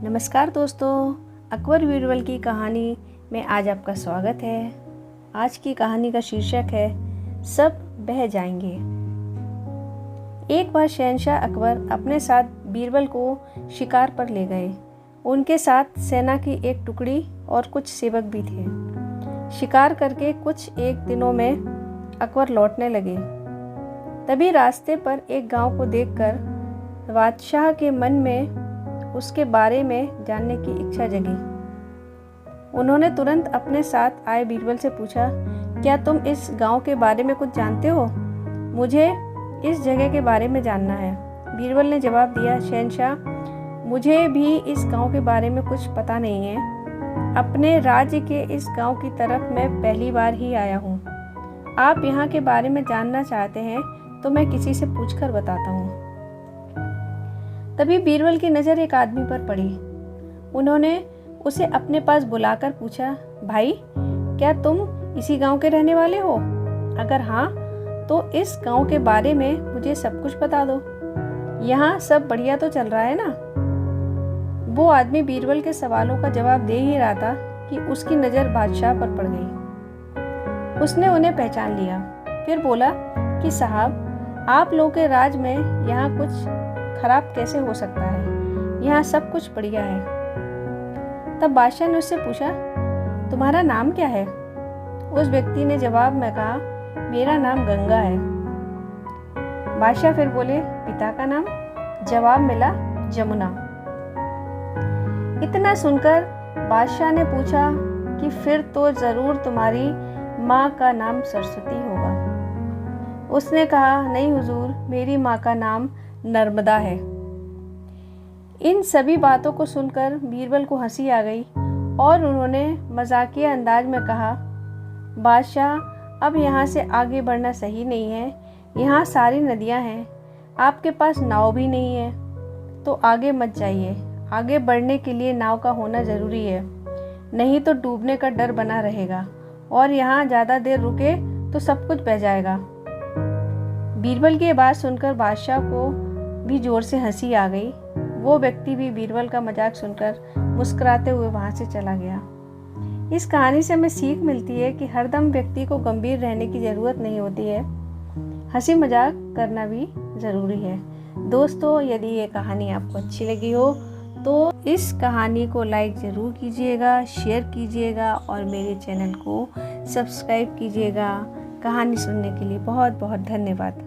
नमस्कार दोस्तों, अकबर बीरबल की कहानी में आज आपका स्वागत है। आज की कहानी का शीर्षक है सब बह जाएंगे। एक बार शहंशाह अकबर अपने साथ बीरबल को शिकार पर ले गए। उनके साथ सेना की एक टुकड़ी और कुछ सेवक भी थे। शिकार करके कुछ एक दिनों में अकबर लौटने लगे। तभी रास्ते पर एक गांव को देखकर बादशाह के मन में उसके बारे में जानने की इच्छा जगी। उन्होंने तुरंत अपने साथ आए बीरबल से पूछा, क्या तुम इस गांव के बारे में कुछ जानते हो? मुझे इस जगह के बारे में जानना है। बीरबल ने जवाब दिया, शहंशाह, मुझे भी इस गांव के बारे में कुछ पता नहीं है। अपने राज्य के इस गांव की तरफ मैं पहली बार ही आया हूँ। आप यहाँ के बारे में जानना चाहते हैं तो मैं किसी से पूछकर बताता हूँ। तभी बीरबल की नज़र एक आदमी पर पड़ी। उन्होंने उसे अपने पास बुलाकर पूछा, भाई, क्या तुम इसी गांव के रहने वाले हो? अगर हाँ, तो इस गांव के बारे में मुझे सब कुछ बता दो। यहाँ सब बढ़िया तो चल रहा है ना? वो आदमी बीरबल के सवालों का जवाब दे ही रहा था कि उसकी नज़र बादशाह पर पड़ गई। उसने उन्हें पहचान लिया, फिर बोला कि साहब, आप लोगों के राज में यहाँ कुछ खराब कैसे हो सकता है? यहाँ सब कुछ बढ़िया है। तब बादशाह ने उससे पूछा, तुम्हारा नाम क्या है? उस व्यक्ति ने जवाब में कहा, मेरा नाम गंगा है। बादशाह फिर बोले, पिता का नाम? जवाब मिला, जमुना। इतना सुनकर बादशाह ने पूछा कि फिर तो जरूर तुम्हारी माँ का नाम सरस्वती होगा। उसने कहा, नहीं हुजूर, मेरी माँ का नाम नर्मदा है। इन सभी बातों को सुनकर बीरबल को हंसी आ गई और उन्होंने मजाकिया अंदाज में कहा, बादशाह, अब यहाँ से आगे बढ़ना सही नहीं है। यहाँ सारी नदियाँ हैं, आपके पास नाव भी नहीं है, तो आगे मत जाइए। आगे बढ़ने के लिए नाव का होना ज़रूरी है, नहीं तो डूबने का डर बना रहेगा और यहाँ ज़्यादा देर रुके तो सब कुछ बह जाएगा। बीरबल की बात सुनकर बादशाह को भी जोर से हंसी आ गई। वो व्यक्ति भी बीरबल का मजाक सुनकर मुस्कुराते हुए वहाँ से चला गया। इस कहानी से हमें सीख मिलती है कि हरदम व्यक्ति को गंभीर रहने की ज़रूरत नहीं होती है, हंसी मजाक करना भी ज़रूरी है। दोस्तों, यदि ये कहानी आपको अच्छी लगी हो तो इस कहानी को लाइक ज़रूर कीजिएगा, शेयर कीजिएगा और मेरे चैनल को सब्सक्राइब कीजिएगा। कहानी सुनने के लिए बहुत बहुत धन्यवाद।